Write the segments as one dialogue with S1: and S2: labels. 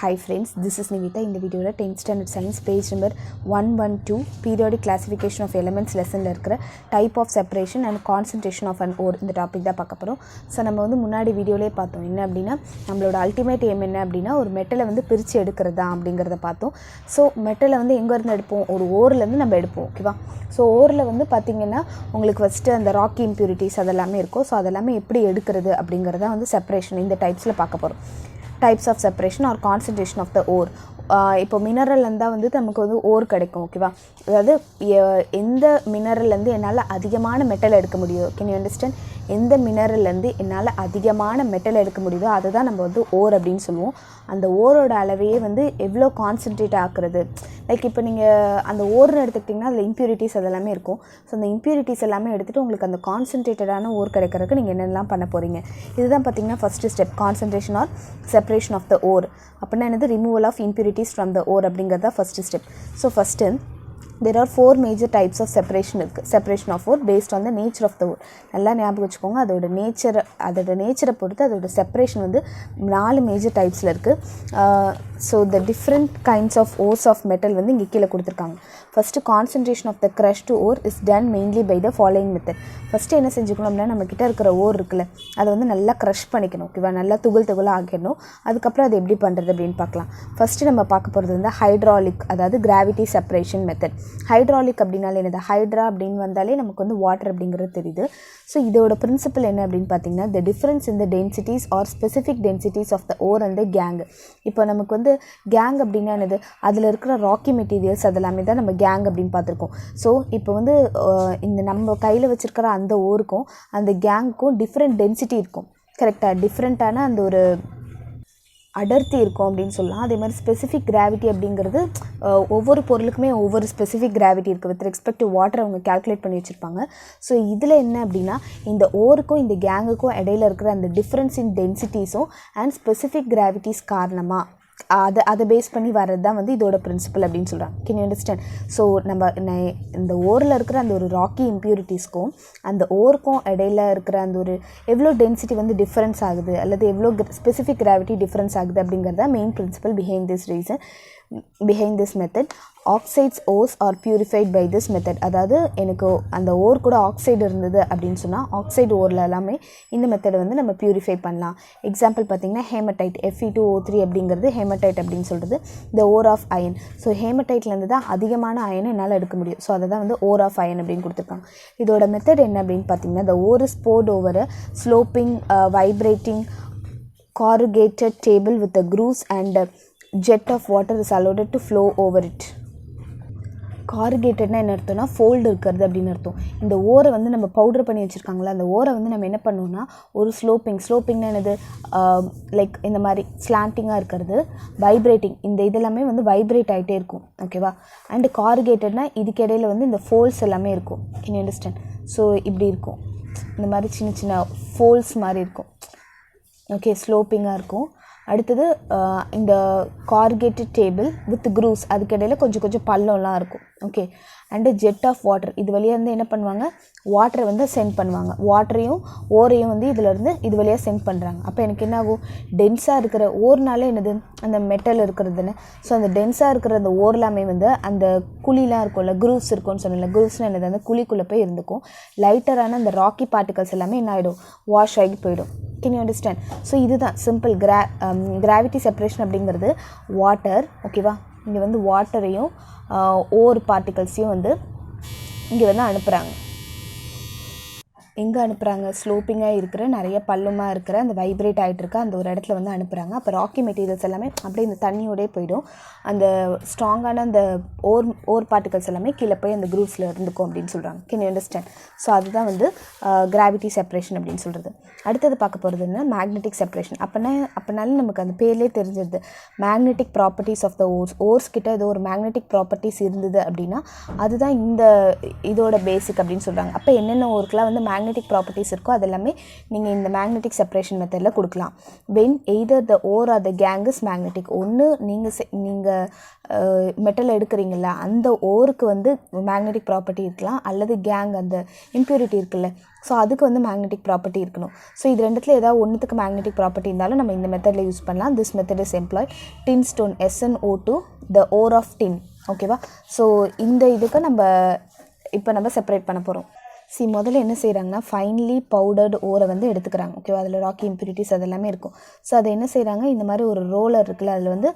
S1: Hi friends, this is Nivita. In the video 10th standard science page number 112 periodic classification of elements lesson la irukra type of separation and concentration of an ore இந்த topic தான் பார்க்க போறோம். So நம்ம வந்து முன்னாடி வீடியோலயே பார்த்தோம். என்ன அப்படினா நம்மளோட அல்டிமேட் எய்ம் என்ன அப்படினா ஒரு மெட்டலை வந்து பிரிச்சு எடுக்கிறதா அப்படிங்கறத பார்த்தோம். சோ மெட்டலை வந்து எங்க இருந்து எடுப்போம்? ஒரு ஓர்ல இருந்து நம்ம எடுப்போம். ஓகேவா? சோ ஓர்ல வந்து பாத்தீங்கன்னா உங்களுக்கு ஃபர்ஸ்ட் அந்த ராக்கி இம்பியூரிட்டிஸ் அதெல்லாம் இருக்கும். சோ அதெல்லாம் எப்படி எடுக்கிறது அப்படிங்கறத வந்து செப்பரேஷன் இந்த டைப்ஸ்ல பார்க்க போறோம். Types of separation or concentration of the ore. இப்போ மினரல்லேருந்தா வந்து நமக்கு வந்து ஓர் கிடைக்கும். ஓகேவா? அதாவது எந்த மினரல்லேருந்து என்னால் அதிகமான மெட்டல் எடுக்க முடியும். Can you understand? எந்த மினரல்லேருந்து என்னால் அதிகமான மெட்டல் எடுக்க முடியுதோ அதை தான் நம்ம வந்து ஓர் அப்படின்னு சொல்லுவோம். அந்த ஓரோட அளவையே வந்து எவ்வளோ கான்சன்ட்ரேட் ஆக்குறது. லைக் இப்போ நீங்கள் அந்த ஓர்னு எடுத்துக்கிட்டிங்கன்னா அதில் இம்ப்யூரிட்டிஸ் அதெல்லாமே இருக்கும். ஸோ அந்த இம்ப்யூரிட்டிஸ் எல்லாமே எடுத்துகிட்டு உங்களுக்கு அந்த கான்சன்ட்ரேட்டடான ஓர் கிடைக்கிறதுக்கு நீங்கள் என்னென்னலாம் பண்ண போகிறீங்க. இதுதான் பார்த்தீங்கன்னா first step, concentration or separation of the ore. அப்படின்னா என்னது? Removal of impurities from the ore அப்படிங்கிறது தான் first step. So first there are 4 major types of separation of ore based on the nature of the ore. நல்லா ஞாபகம் வச்சுக்கோங்க. அதோட நேச்சரை பொறுத்து அதோட செப்பரேஷன் வந்து 4 மேஜர் டைப்ஸில் இருக்குது. So the different kinds of ores of metal வந்து இங்கே கீழே கொடுத்துருக்காங்க. First concentration of the crushed ore is done mainly by the following method. First என்ன செஞ்சுக்கணும் அப்படின்னா நம்ம கிட்ட இருக்கிற ஓர் இருக்குல்ல அதை வந்து நல்லா க்ரஷ் பண்ணிக்கணும். ஓகேவா? நல்லா துகளாக ஆக்கிடணும். அதுக்கப்புறம் அது எப்படி பண்ணுறது அப்படின்னு பார்க்கலாம். ஃபஸ்ட்டு நம்ம பார்க்க போகிறது வந்து ஹைட்ராலிக், அதாவது கிராவிட்டி செப்பரேஷன் மெத்தட். ஹைட்ராலிக் அப்படின்னாலே என்னது? ஹைட்ரா அப்படின்னு வந்தாலே நமக்கு வந்து வாட்டர் அப்படிங்கிறது தெரியுது. ஸோ இதோட பிரின்சிபல் என்ன அப்படின்னு பார்த்தீங்கன்னா the difference in the densities or specific densities of the ore and the gang. இப்போ நமக்கு வந்து கேங் அப்படின்னா என்னது? அதில் இருக்கிற ராக்கி மெட்டீரியல்ஸ் அதெல்லாமே தான் நம்ம கேங் அப்படின்னு பார்த்துருக்கோம். ஸோ இப்போ வந்து இந்த நம்ம கையில் வச்சுருக்கிற அந்த ஓருக்கும் அந்த கேங்குக்கும் டிஃப்ரெண்ட் டென்சிட்டி இருக்கும். கரெக்டாக? டிஃப்ரெண்ட்டான அந்த ஒரு அடர்த்தி இருக்கும் அப்படின்னு சொல்லலாம். அதே மாதிரி ஸ்பெசிஃபிக் கிராவிட்டி அப்படிங்கிறது ஒவ்வொரு பொருளுக்குமே ஒவ்வொரு ஸ்பெசிஃபிக் கிராவிட்டி இருக்குது. வித் ரெஸ்பெக்ட் டு வாட்டர் அவங்க கேல்குலேட் பண்ணி வச்சுருப்பாங்க. ஸோ இதில் என்ன அப்படின்னா இந்த ஓருக்கும் இந்த கேங்குக்கும் இடையில இருக்கிற அந்த difference in டென்சிட்டிஸும் and specific gravities காரணமாக அதை பேஸ் பண்ணி வர்றது தான் வந்து இதோட பிரின்சிபல் அப்படின்னு சொல்கிறாங்க. Can you understand? ஸோ நம்ம இந்த ஓரில் இருக்கிற அந்த ஒரு ராக்கி இம்ப்யூரிட்டிஸ்க்கும் அந்த ஓருக்கும் இடையில இருக்கிற அந்த ஒரு எவ்வளோ டென்சிட்டி வந்து டிஃப்ரென்ஸ் ஆகுது அல்லது எவ்வளோ ஸ்பெசிஃபிக் கிராவிட்டி டிஃப்ரென்ஸ் ஆகுது அப்படிங்கிறத main principle behind this method. Oxides ores are purified by this method. அதாவது எனக்கு அந்த ஓர் கூட ஆக்சைடு இருந்தது அப்படின்னு சொன்னால் ஆக்சைடு ஓரில் எல்லாமே இந்த மெத்தடை வந்து நம்ம பியூரிஃபை பண்ணலாம். எக்ஸாம்பிள் பார்த்தீங்கன்னா ஹேமடைட், Fe2O3 அப்படிங்கிறது ஹேமடைட் அப்படின்னு சொல்கிறது the ore of iron. So ஹேமடைட்லேருந்து தான் அதிகமான அயனை என்னால் எடுக்க முடியும். ஸோ அதை தான் வந்து ore of iron அப்படின்னு கொடுத்துருக்காங்க. இதோட மெத்தட் என்ன அப்படின்னு பார்த்தீங்கன்னா the ore is poured over a sloping vibrating corrugated table with a grooves and a jet of water is allowed to flow over it. கார்கேட்டட்னா என்ன அர்த்தம்னா ஃபோல்டு இருக்கிறது அப்படின்னு அர்த்தம். இந்த ஓரை வந்து நம்ம பவுடர் பண்ணி வச்சுருக்காங்களா அந்த ஓரை வந்து நம்ம என்ன பண்ணோம்னா ஒரு ஸ்லோப்பிங்னா என்னது? லைக் இந்த மாதிரி ஸ்லாண்டிங்காக இருக்கிறது, வைப்ரேட்டிங், இந்த இதெல்லாமே வந்து வைப்ரேட் ஆகிட்டே இருக்கும். ஓகேவா? அண்டு கார்கேட்டட்னா இதுக்கு இடையில வந்து இந்த ஃபோல்ஸ் எல்லாமே இருக்கும். Can you understand? ஸோ இப்படி இருக்கும், இந்த மாதிரி சின்ன சின்ன ஃபோல்ஸ் மாதிரி இருக்கும். ஓகே, ஸ்லோப்பிங்காக இருக்கும். அடுத்தது இந்த கார்கேட்டட் டேபிள் வித் க்ரூவ்ஸ், அதுக்கு இடையில கொஞ்சம் கொஞ்சம் பள்ளம்லாம் இருக்கும். Okay. And jet of water, இது வழியாக இருந்து என்ன பண்ணுவாங்க? வாட்டரை வந்து சென்ட் பண்ணுவாங்க. வாட்டரையும் ஓரையும் வந்து இதிலேருந்து இது வழியாக சென்ட் பண்ணுறாங்க. அப்போ எனக்கு என்ன ஆகும்? டென்ஸாக இருக்கிற ஓர்னாலே என்னது? அந்த மெட்டல் இருக்கிறதுன்னு. ஸோ அந்த டென்ஸாக இருக்கிற அந்த ஓர்லாமே வந்து அந்த குழிலாம் இருக்கும்ல, க்ரூவ்ஸ் இருக்கும்னு சொன்னல, க்ரூவ்ஸ்னால் என்னது? அந்த குழிக்குள்ளே போய் இருந்துக்கும். லைட்டரான அந்த ராக்கி பார்ட்டிகல்ஸ் எல்லாமே என்ன ஆகிடும்? வாஷ் ஆகி போயிடும். Can you understand? ஸோ இதுதான் சிம்பிள் கிராவிட்டி செப்பரேஷன் அப்படிங்கிறது. வாட்டர், ஓகேவா? இங்கே வந்து வாட்டரையும் ஓர் பார்ட்டிகல்ஸையும் வந்து இங்கே வந்து அனுப்புகிறாங்க. எங்கே அனுப்புகிறாங்க? ஸ்லோப்பிங்காக இருக்கிற நிறைய பள்ளமாக இருக்கிற அந்த வைப்ரேட் ஆகிட்டு இருக்க அந்த ஒரு இடத்துல வந்து அனுப்புகிறாங்க. அப்போ ராக்கி மெட்டீரியல்ஸ் எல்லாமே அப்படியே இந்த தண்ணியோடே போயிடும். அந்த ஸ்ட்ராங்கான அந்த ஓர் பார்ட்டிகல்ஸ் எல்லாமே கீழே போய் அந்த க்ரூவ்ஸில் இருந்துக்கும் அப்படின்னு சொல்கிறாங்க. Can you understand? ஸோ அதுதான் வந்து கிராவிட்டி செப்பரேஷன் அப்படின்னு சொல்கிறது. அடுத்தது பார்க்க போகிறது என்ன? Magnetic separation. அப்போனாலும் நமக்கு அந்த பேர்லேயே தெரிஞ்சிருது magnetic properties of the ores கிட்ட ஏதோ ஒரு மேக்னெட்டிக் ப்ராப்பர்ட்டிஸ் இருந்தது அப்படின்னா அதுதான் இதோட பேசிக் அப்படின்னு சொல்கிறாங்க. அப்போ என்னென்ன ஓருக்குலாம் வந்து மேக்னெட்டிக் ப்ராப்பர்ட்டிஸ் இருக்கோ அதெல்லாமே நீங்கள் இந்த மேக்னெட்டிக் செப்பரேஷன் மெத்தடில் கொடுக்கலாம். When either the ore or the gangue is magnetic. ஒன்று நீங்கள் மெட்டல் எடுக்கிறீங்களா அந்த ஓருக்கு வந்து மேக்னெட்டிக் ப்ராப்பர்ட்டி இருக்கலாம், அல்லது கேங் அந்த இம்ப்யூரிட்டி இருக்குல்ல ஸோ அதுக்கு வந்து மேக்னெட்டிக் ப்ராப்பர்ட்டி இருக்கணும். ஸோ இது ரெண்டுத்தில் ஏதாவது ஒன்றுத்துக்கு மேக்னெட்டிக் ப்ராப்பர்ட்டி இருந்தாலும் நம்ம இந்த மெத்தடில் யூஸ் பண்ணலாம். This method is employ. Tin stone SnO2 the ore of tin. ஓகேவா? ஸோ இந்த இதுக்கு நம்ம செப்பரேட் பண்ண போகிறோம். முதல்ல என்ன செய்கிறாங்கன்னா ஃபைன்லி பவுடர்டு ஓரை வந்து எடுத்துக்கிறாங்க. ஓகேவா? அதில் ராக்கி இம்ப்யூரிட்டிஸ் அதெல்லாமே இருக்கும். ஸோ அதை என்ன செய்கிறாங்க, இந்த மாதிரி ஒரு ரோலர் இருக்குல்ல, அதில் வந்து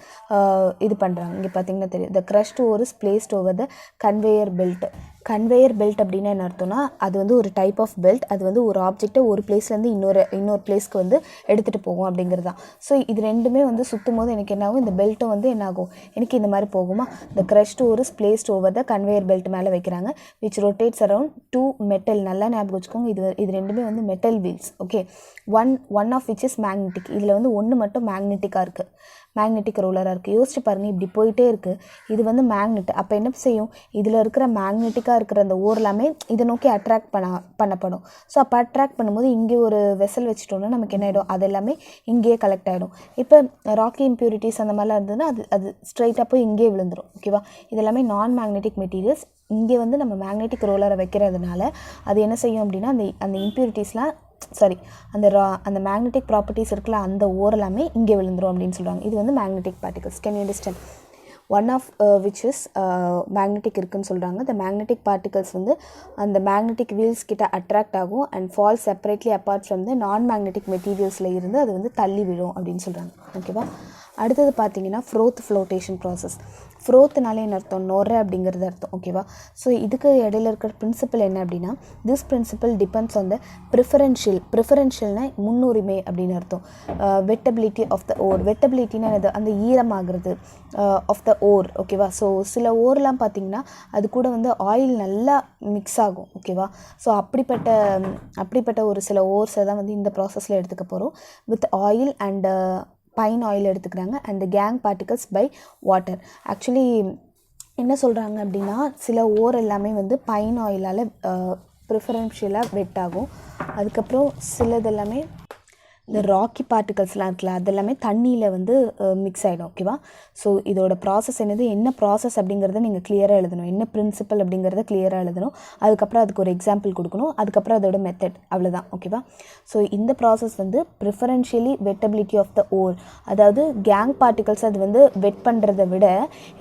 S1: இது பண்ணுறாங்க. இங்கே பார்த்தீங்கன்னா தெரியும், the crushed ore is placed over the conveyor belt. Conveyor belt அப்படின்னா என்ன அர்த்தம்னா, அது வந்து ஒரு டைப் ஆஃப் பெல்ட். அது வந்து ஒரு ஆப்ஜெக்டை ஒரு பிளேஸ்லேருந்து இன்னொரு பிளேஸ்க்கு வந்து எடுத்துகிட்டு போகும் அப்படிங்கிறது தான். ஸோ இது ரெண்டுமே வந்து சுற்றும் போது எனக்கு என்ன ஆகும், இந்த பெல்ட்டும் வந்து என்ன ஆகும், எனக்கு இந்த மாதிரி போகுமா. The crushed ore is placed over the conveyor belt மேலே வைக்கிறாங்க, விச் ரொட்டேட்ஸ் அரவுண்ட் 2 மெட்டல். நல்லா ஞாபகம் வச்சுக்கோங்க, இது ரெண்டுமே வந்து metal wheels. Okay, one of which is magnetic. இதில் வந்து ஒன்று மட்டும் மேக்னெட்டிக்காக இருக்குது, மேக்னெட்டிக் ரோலராக இருக்குது. யோசிச்சு பாருங்கள், இப்படி போயிட்டே இருக்குது. இது வந்து மேக்னெட். அப்போ என்ன செய்யும், இதில் இருக்கிற மேக்னெட்டிக்காக இருக்கிற அந்த ஓர் எல்லாமே இதை நோக்கி அட்ராக்ட் பண்ணப்படும். ஸோ அப்போ அட்ராக்ட் பண்ணும்போது இங்கே ஒரு வெசல் வச்சுட்டோன்னா நமக்கு என்ன ஆகிடும், அது எல்லாமே இங்கேயே கலெக்ட் ஆகிடும். இப்போ ராக்கி இம்ப்யூரிட்டிஸ் அந்த மாதிரிலாம் இருந்ததுன்னா அது ஸ்ட்ரைட்டாக போய் இங்கேயே விழுந்துடும். ஓகேவா? இது எல்லாமே நான் மேக்னெட்டிக் மெட்டீரியல்ஸ். இங்கே வந்து நம்ம மேக்னெட்டிக் ரோலரை வைக்கிறதுனால அது என்ன செய்யும் அப்படின்னா, அந்த இம்ப்யூரிட்டிஸ்லாம் அந்த மேக்னெட்டிக் ப்ராப்பர்ட்டிஸ் இருக்குல்ல, அந்த ஓர் எல்லாமே இங்கே விழுந்துரும் அப்படின்னு சொல்கிறாங்க. இது வந்து magnetic particles. Can you understand? One of which is magnetic இருக்குன்னு சொல்கிறாங்க. இந்த மேக்னெட்டிக் பார்ட்டிகல்ஸ் வந்து அந்த மேக்னெட்டிக் வீல்ஸ் கிட்ட அட்ராக்ட் ஆகும் and fall separately apart from the non magnetic மெட்டீரியல்ஸில் இருந்து அது வந்து தள்ளி விழும் அப்படின்னு சொல்கிறாங்க. ஓகேவா? அடுத்தது பார்த்தீங்கன்னா ஃப்ரோத் ஃப்ளோட்டேஷன் ப்ராசஸ். ஃப்ரோத்துனாலே என்ன அர்த்தம், நொரை அப்படிங்கிறது அர்த்தம். ஓகேவா? ஸோ இதுக்கு இடையில இருக்கிற பிரின்சிபல் என்ன அப்படின்னா, this principle depends on the ப்ரிஃபரன்ஷியல்னா முன்னுரிமை அப்படின்னு அர்த்தம். வெட்டபிலிட்டி ஆஃப் த ஓர். வெட்டபிலிட்டினா அது அந்த ஈரமாகிறது ஆஃப் த ஓர். ஓகேவா? ஸோ சில ஓர்லாம் பார்த்திங்கன்னா அது கூட வந்து ஆயில் நல்லா மிக்ஸ் ஆகும். ஓகேவா? ஸோ அப்படிப்பட்ட ஒரு சில ஓர்ஸை தான் வந்து இந்த ப்ராசஸில் எடுத்துக்க போகிறோம். With oil and pine oil எடுத்துக்கிறாங்க and gangue particles by water. Actually என்ன சொல்கிறாங்க அப்படின்னா, சில ஓர் எல்லாமே வந்து பைன் ஆயிலால் ப்ரிஃபரன்ஷியலாக வெட் ஆகும். அதுக்கப்புறம் சிலது எல்லாமே இந்த ராக்கி பார்ட்டிகல்ஸ்லாம் இருக்குல்ல, அதெல்லாமே தண்ணியில் வந்து மிக்ஸ் ஆகிடும். ஓகேவா? ஸோ இதோட ப்ராசஸ் என்ன ப்ராசஸ் அப்படிங்கிறத நீங்கள் கிளியராக எழுதணும். என்ன பிரின்சிபல் அப்படிங்கிறத கிளியராக எழுதணும். அதுக்கப்புறம் அதுக்கு ஒரு எக்ஸாம்பிள் கொடுக்கணும். அதுக்கப்புறம் அதோட மெத்தட், அவ்வளோதான். ஓகேவா? ஸோ இந்த ப்ராசஸ் வந்து ப்ரிஃபரன்ஷியலி வெட்டபிலிட்டி ஆஃப் த ஓர். அதாவது கேங் பார்ட்டிகல்ஸ் அது வந்து வெட் பண்ணுறதை விட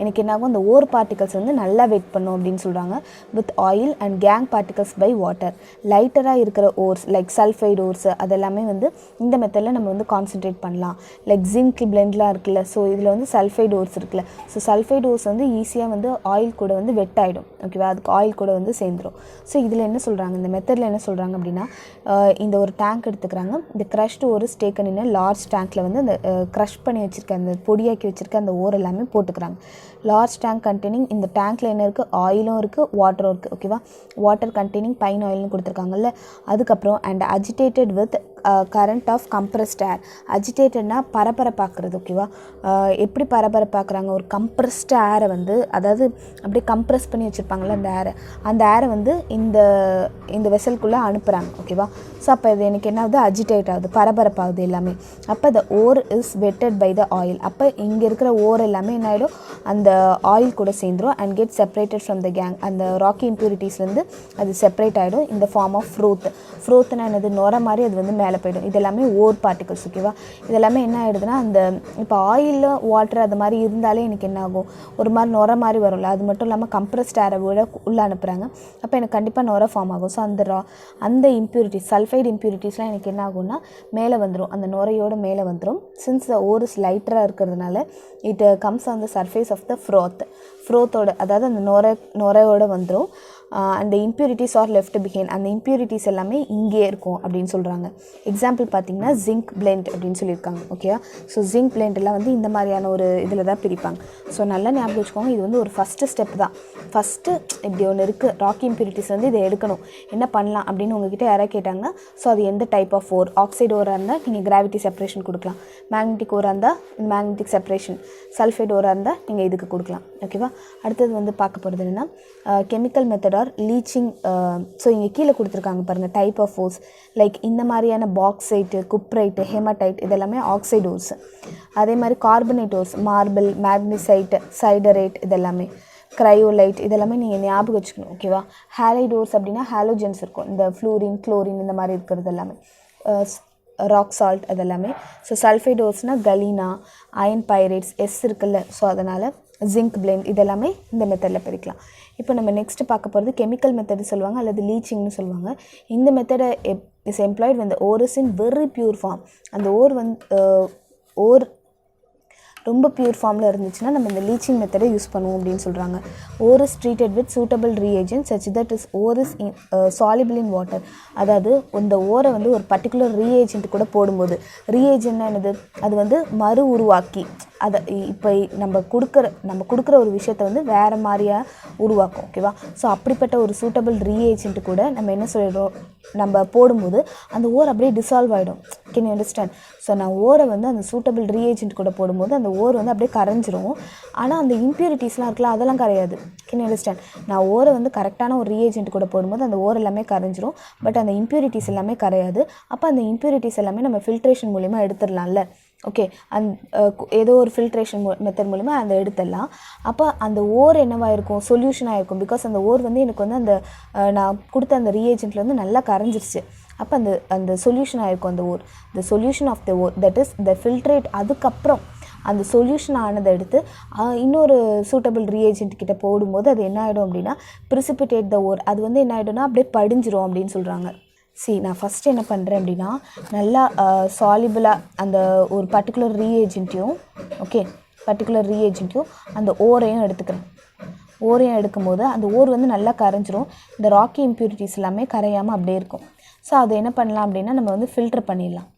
S1: எனக்கு என்னாகும், அந்த ஓர் பார்ட்டிகல்ஸ் வந்து நல்லா வெட் பண்ணும் அப்படின்னு சொல்கிறாங்க. With oil and gangue particles by water. லைட்டராக இருக்கிற ஓர்ஸ் லைக் சல்ஃபைடு ஓர்ஸ் அதெல்லாமே வந்து இந்த மெத்தடில் நம்ம வந்து கான்சென்ட்ரேட் பண்ணலாம். லைக் ஜிங்க் பிளெண்ட்லாம் இருக்குல்ல, ஸோ இதில் வந்து சல்ஃபைடு ஓர்ஸ் இருக்குல்ல, ஸோ சல்ஃபைடு ஓர்ஸ் வந்து ஈஸியாக வந்து ஆயில் கூட வந்து வெட் ஆகிடும். ஓகேவா? அதுக்கு ஆயில் கூட வந்து சேர்ந்துடும். ஸோ இதில் என்ன சொல்கிறாங்க, இந்த மெத்தடில் என்ன சொல்கிறாங்க அப்படின்னா, இந்த ஒரு டேங்க் எடுத்துக்கிறாங்க. இந்த க்ரஷ்டு ஓர் ஸ்டேக்கன் இன் லார்ஜ் டேங்க்கில் வந்து அந்த க்ரஷ் பண்ணி வச்சுருக்க அந்த பொடியாக்கி வச்சுருக்க அந்த ஓர் எல்லாமே போட்டுக்கிறாங்க. லார்ஜ் டேங்க் கண்டெய்னிங், இந்த டேங்க்கில் என்ன இருக்குது, ஆயிலும் இருக்குது வாட்டரும் இருக்குது. ஓகேவா? வாட்டர் கண்டெய்னிங் பைன் ஆயில்னு கொடுத்துருக்காங்கல்ல. அதுக்கப்புறம் and agitated with current of compressed air. அஜிடேட்டட்னா பரபரப்பாக்குறது. ஓகேவா? எப்படி பரபரப்பாக்குறாங்க, ஒரு கம்ப்ரஸ்ட் ஏரை வந்து, அதாவது அப்படியே கம்ப்ரெஸ் பண்ணி வச்சுருப்பாங்கள்ல அந்த ஏரை வந்து இந்த வெசல்குள்ளே அனுப்புகிறாங்க. ஓகேவா? ஸோ அப்போ இது எனக்கு என்ன ஆகுது, அஜிடேட் ஆகுது, பரபரப்பாகுது எல்லாமே. அப்போ the ore is wetted by the oil. அப்போ இங்கே இருக்கிற ஓர் எல்லாமே என்ன ஆகிடும், அந்த ஆயில் கூட சேர்ந்துடும் and get separated from the gang. அந்த ராக்கி இம்ப்யூரிட்டிஸ்லேருந்து அது செப்பரேட் ஆகிடும் இந்த ஃபார்ம் ஆஃப் ஃப்ரோத்னா என்னது, நொரை மாதிரி அது வந்து மேலே போயிடும். இதெல்லாமே ஓர் பார்ட்டிகல்ஸ். ஓகேவா? இதெல்லாமே என்ன ஆகிடுதுன்னா, அந்த இப்போ ஆயில் வாட்டர் அது மாதிரி இருந்தாலே எனக்கு என்ன ஆகும், ஒரு மாதிரி நொரை மாதிரி வரும்ல. அது மட்டும் இல்லாமல் கம்ப்ரஸ்ட் ஏரை விட உள்ளே அனுப்புகிறாங்க. அப்போ எனக்கு கண்டிப்பாக நொரை ஃபார்ம் ஆகும். ஸோ அந்த இம்ப்யூரிட்டிஸ், சல்ஃபைடு இம்ப்யூரிட்டிஸ்லாம் எனக்கு என்ன ஆகும்னா மேலே வந்துடும், அந்த நுரையோட மேலே வந்துடும். சின்ஸ் த ஓர் இஸ் லைட்டராக இருக்கிறதுனால it comes on the surface of the ஃப்ரோத்தோட, அதாவது அந்த நுரையோட வந்துடும். And impurities are left behind. அந்த இம்ப்யூரிட்டிஸ் எல்லாமே இங்கே இருக்கும் அப்படின்னு சொல்கிறாங்க. எக்ஸாம்பிள் பார்த்தீங்கன்னா ஜிங்க் பிளெண்ட் அப்படின்னு சொல்லியிருக்காங்க. ஓகேவா? ஸோ ஜிங்க் பிளெண்டெல்லாம் வந்து இந்த மாதிரியான ஒரு இதில் தான் பிரிப்பாங்க. ஸோ நல்லா ஞாபகம் வச்சுக்கோங்க, இது வந்து ஒரு ஃபஸ்ட்டு ஸ்டெப் தான். ஃபஸ்ட்டு இப்படி ஒன்று இருக்குது, ராக்கி இம்ப்யூரிட்டிஸ் வந்து இதை எடுக்கணும், என்ன பண்ணலாம் அப்படின்னு உங்ககிட்ட யாராவது கேட்டாங்கன்னா, ஸோ அது எந்த டைப் ஆஃப் ஓர், ஆக்சைடு ஓராக இருந்தால் நீங்கள் கிராவிட்டி செப்பரேஷன் கொடுக்கலாம், மேக்னெட்டிக் ஓராக இருந்தால் மேக்னெட்டிக் செப்பரேஷன், சல்ஃபைடு ஓராக இருந்தால் நீங்கள் இதுக்கு கொடுக்கலாம். ஓகேவா? அடுத்தது வந்து பார்க்க போகிறது என்னென்னா chemical method R leaching. So இங்கே கீழே கொடுத்துருக்காங்க பாருங்கள், டைப் ஆஃப் ஓர்ஸ். லைக் இந்த மாதிரியான பாக்சைட்டு, குப்ரைட்டு, ஹெமடைட் இதெல்லாமே ஆக்சைடு ஓர்ஸ். அதே மாதிரி கார்பனேட் ஓர்ஸ், மார்பிள், மேக்னசைட், சைடரேட் இதெல்லாமே. கிரையோலைட் இதெல்லாமே நீங்கள் ஞாபகம் வச்சுக்கணும். ஓகேவா? ஹாலைடோர்ஸ் அப்படின்னா ஹாலோஜன்ஸ் இருக்கும், இந்த ஃப்ளூரின் குளோரின் இந்த மாதிரி இருக்கிறது எல்லாமே. ராக் சால்ட் அதெல்லாமே. ஸோ சல்ஃபைடோர்ஸ்னால் கலீனா, அயன் பைரேட்ஸ், எஸ் இருக்குல்ல, ஸோ அதனால் ஜிங்க் பிளெண்ட் இதெல்லாமே இந்த மெத்தடில் பிரிக்கலாம். இப்போ நம்ம நெக்ஸ்ட்டு பார்க்க போகிறது கெமிக்கல் மெத்தடு சொல்லுவாங்க அல்லது லீச்சிங்னு சொல்லுவாங்க. இந்த மெத்தடை is employed when the ore is in very pure form. அந்த ஓர் ரொம்ப பியூர் ஃபார்மில் இருந்துச்சுன்னா நம்ம இந்த லீச்சிங் மெத்தடை யூஸ் பண்ணுவோம் அப்படின்னு சொல்கிறாங்க. ஓர் is treated with suitable reagent such that is wore is soluble in water. அதாவது இந்த ஓரை வந்து ஒரு பர்டிகுலர் ரீஏஜென்ட் கூட போடும்போது, ரீஏஜென்ட்னா என்னது, அது வந்து மறு உருவாக்கி அதை இப்போ நம்ம கொடுக்குற ஒரு விஷயத்தை வந்து வேறு மாதிரியாக உருவாக்கும். ஓகேவா? ஸோ அப்படிப்பட்ட ஒரு சூட்டபிள் ரீஏஜென்ட் கூட நம்ம என்ன சொல்லிடுறோம், நம்ம போடும்போது அந்த ஓர் அப்படியே டிசால்வ் ஆகிடும். Can you understand? ஸோ நான் ஓரை வந்து அந்த சூட்டபிள் ரீஏஜென்ட் கூட போடும்போது அந்த ஓர் வந்து அப்படியே கரைஞ்சிரும். ஆனால் அந்த இம்ப்யூரிட்டிஸ்லாம் இருக்கலாம், அதெல்லாம் கரையாது. Can you understand? நான் ஓரை வந்து கரெக்டான ஒரு ரீஏஜென்ட் கூட போடும்போது அந்த ஓர் எல்லாமே கரைஞ்சிரும், பட் அந்த இம்ப்யூரிட்டிஸ் எல்லாமே கரையாது. அப்போ அந்த இம்ப்யூரிட்டிஸ் எல்லாமே நம்ம ஃபில்ட்ரேஷன் மூலிமா எடுத்துடலாம்ல. ஓகே, ஏதோ ஒரு ஃபில்ட்ரேஷன் மெத்தட் மூலிமா அந்த எடுத்துடலாம். அப்போ அந்த ஓர் என்னவாக இருக்கும், சொல்யூஷனாக இருக்கும். பிகாஸ் அந்த ஓர் வந்து எனக்கு வந்து அந்த நான் கொடுத்த அந்த ரீஏஜென்ட்டில் வந்து நல்லா கரைஞ்சிருச்சு. அப்போ அந்த சொல்யூஷன் ஆகிருக்கும் அந்த ore. The solution of the ore that is the filtrate. அதுக்கப்புறம் அந்த சொல்யூஷன் ஆனதை எடுத்து இன்னொரு சூட்டபிள் ரீஏஜென்ட் கிட்ட போடும்போது அது என்ன ஆகிடும் அப்படின்னா ப்ரிசிபிடேட் த ஓர். அது வந்து என்ன ஆகிடும்னா அப்படியே படிஞ்சிரும் அப்படின்னு சொல்கிறாங்க. நான் ஃபஸ்ட்டு என்ன பண்ணுறேன் அப்படின்னா நல்லா சாலிபிளாக அந்த ஒரு பர்டிகுலர் ரீஏஜென்ட்டையும் அந்த ஓரையும் எடுத்துக்கிறேன். ஓரையும் எடுக்கும்போது அந்த ஓர் வந்து நல்லா கரைஞ்சிரும். இந்த ராக்கி இம்ப்யூரிட்டிஸ் எல்லாமே கரையாமல் அப்படியே இருக்கும். ஸோ அதை என்ன பண்ணலாம் அப்படின்னா நம்ம வந்து ஃபில்டர் பண்ணிடலாம்.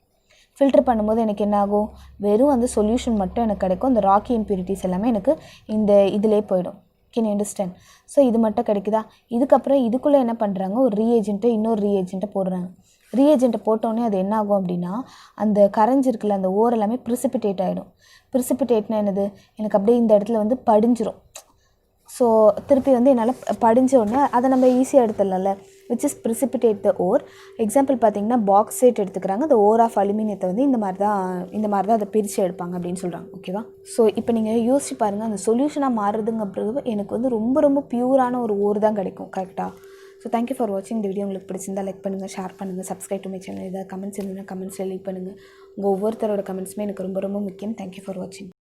S1: ஃபில்டர் பண்ணும்போது எனக்கு என்ன ஆகும், வெறும் அந்த சொல்யூஷன் மட்டும் எனக்கு கிடைக்கும். இந்த ராக்கி இம்ப்யூரிட்டிஸ் எல்லாமே எனக்கு இந்த இதிலே போயிடும். Can you understand? ஸோ இது மட்டும் கிடைக்குதா? இதுக்கப்புறம் இதுக்குள்ளே என்ன பண்ணுறாங்க, ஒரு ரீஏஜென்ட்டை இன்னொரு ரீஏஜென்ட்டை போடுறாங்க. ரீஏஜென்ட்டை போட்டோடனே அது என்ன ஆகும் அப்படின்னா அந்த கரைஞ்சிருக்குள்ள அந்த ஓர் எல்லாமே ப்ரிசிபிடேட் ஆகிடும். ப்ரிசிபிடேட்னா என்னது, எனக்கு அப்படியே இந்த இடத்துல வந்து படிஞ்சிரும். ஸோ திருப்பி வந்து என்னால் படிஞ்ச உடனே அதை நம்ம ஈஸியாக எடுத்துடலாம்ல, which is precipitate the ore. Example பார்த்தீங்கன்னா பாக்ஸைட் எடுத்துக்கிறாங்க. அந்த ஓர் ஆஃப் அலுமினியத்தை வந்து இந்த மாதிரி தான் அதை பிரித்து எடுப்பாங்க அப்படின்னு சொல்கிறாங்க. ஓகேவா? ஸோ இப்போ நீங்கள் யோசிச்சு பாருங்கள், அந்த சொல்யூஷனாக மாறுறதுங்கிறது எனக்கு வந்து ரொம்ப ரொம்ப பியூரான ஒரு ஓர் தான் கிடைக்கும். கரெக்டாக? ஸோ தேங்க்யூ ஃபார் வாட்சிங். இந்த வீடியோ உங்களுக்கு பிடிச்சிருந்தா லைக் பண்ணுங்கள், ஷேர் பண்ணுங்கள், சப்ஸ்கிரைப் டு மை சேனல். ஏதாவது கமெண்ட்ஸ் இருந்ததுன்னா கமெண்ட்ஸில் லீவ் பண்ணுங்கள். உங்கள் ஒவ்வொருத்தரோட கமெண்ட்ஸுமே எனக்கு ரொம்ப ரொம்ப முக்கியம். தேங்க்யூ ஃபார் வாட்சிங்.